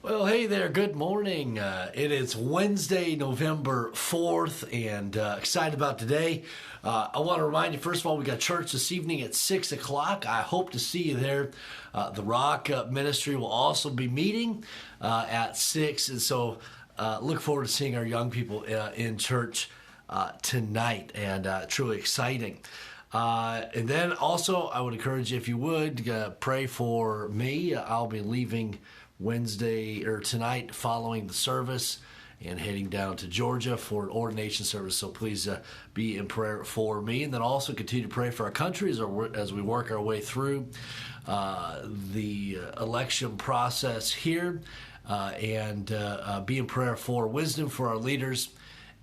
Well, hey there, good morning. It is Wednesday, November 4th, and excited about today. I want to remind you, first of all, we got church this evening at 6 o'clock. I hope to see you there. The Rock Ministry will also be meeting at 6, and so look forward to seeing our young people in church tonight, and truly exciting. And then also, I would encourage you, if you would, pray for me. I'll be leaving Wednesday or tonight following the service and heading down to Georgia for an ordination service. So please be in prayer for me, and then also continue to pray for our country as we work our way through the election process here, and be in prayer for wisdom for our leaders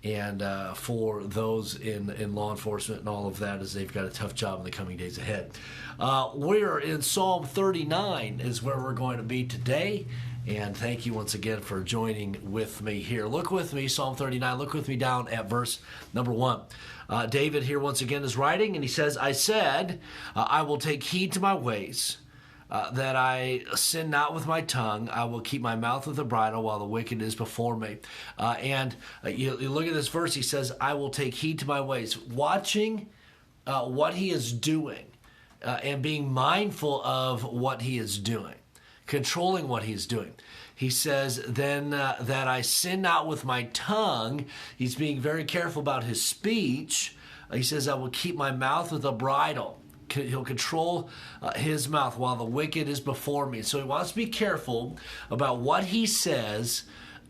and for those in law enforcement and all of that, as they've got a tough job in the coming days ahead. We're in Psalm 39 is where we're going to be today, and thank you once again for joining with me here. Look with me, Psalm 39, look with me down at verse number 1. David here once again is writing, and he says, I said, I will take heed to my ways, that I sin not with my tongue. I will keep my mouth with a bridle while the wicked is before me. You look at this verse, he says, I will take heed to my ways. Watching what he is doing and being mindful of what he is doing, controlling what he is doing. He says, then that I sin not with my tongue. He's being very careful about his speech. He says, I will keep my mouth with a bridle. He'll control his mouth while the wicked is before me. So he wants to be careful about what he says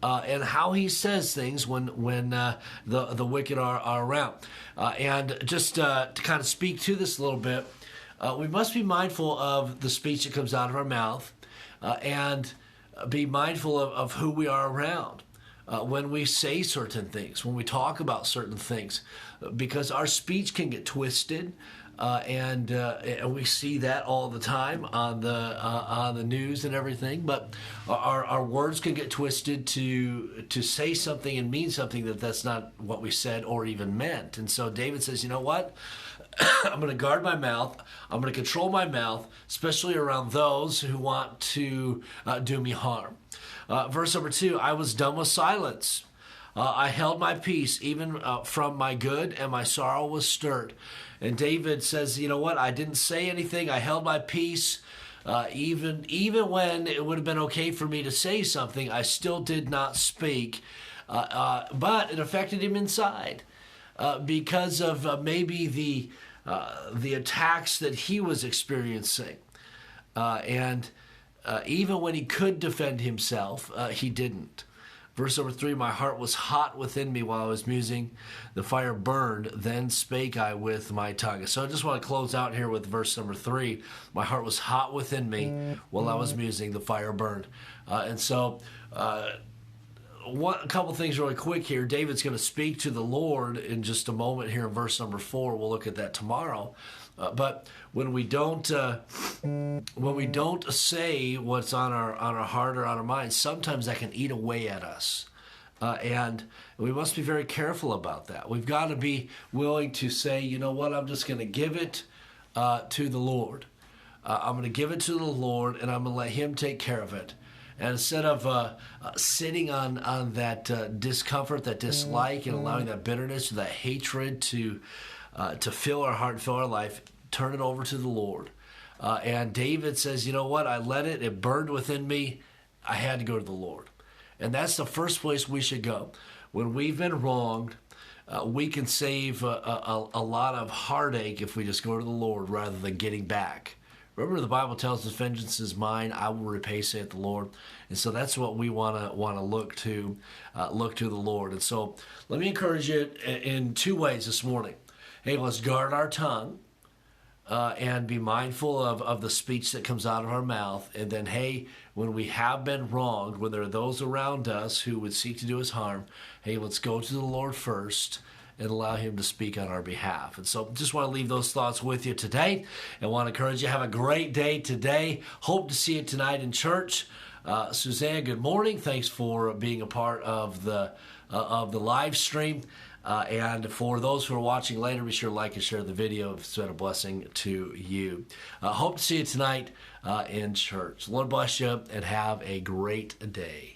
and how he says things when the wicked are around. And just to kind of speak to this a little bit, we must be mindful of the speech that comes out of our mouth and be mindful of who we are around. When we say certain things, when we talk about certain things, because our speech can get twisted, and we see that all the time on the news and everything. But our words can get twisted to say something and mean something that's not what we said or even meant. And so David says, you know what? I'm going to guard my mouth. I'm going to control my mouth, especially around those who want to do me harm. Verse number 2, I was dumb with silence. I held my peace, even from my good, and my sorrow was stirred. And David says, you know what? I didn't say anything. I held my peace. Even when it would have been okay for me to say something, I still did not speak. But it affected him inside because of maybe the attacks that he was experiencing. And even when he could defend himself, he didn't. Verse number 3, my heart was hot within me while I was musing. The fire burned, then spake I with my tongue. So I just want to close out here with verse number 3. My heart was hot within me while I was musing. The fire burned. A couple things really quick here. David's going to speak to the Lord in just a moment here in verse number 4. We'll look at that tomorrow. But when we don't say what's on our heart or on our mind, sometimes that can eat away at us, and we must be very careful about that. We've got to be willing to say, you know what, I'm just going to give it to the Lord. I'm going to give it to the Lord, and I'm going to let Him take care of it. And instead of sitting on that discomfort, that dislike, and allowing that bitterness or that hatred to fill our heart and fill our life, turn it over to the Lord. And David says, you know what? I let it burned within me. I had to go to the Lord. And that's the first place we should go. When we've been wronged, we can save a lot of heartache if we just go to the Lord rather than getting back. Remember, the Bible tells us, vengeance is mine, I will repay, saith the Lord. And so that's what we want to look to the Lord. And so let me encourage you in two ways this morning. Hey, let's guard our tongue and be mindful of the speech that comes out of our mouth. And then, hey, when we have been wronged, when there are those around us who would seek to do us harm, hey, let's go to the Lord first and allow Him to speak on our behalf. And so just want to leave those thoughts with you today and want to encourage you. Have a great day today. Hope to see you tonight in church. Suzanne, good morning. Thanks for being a part of the live stream. And for those who are watching later, be sure to like and share the video if it's been a blessing to you. Hope to see you tonight in church. Lord bless you and have a great day.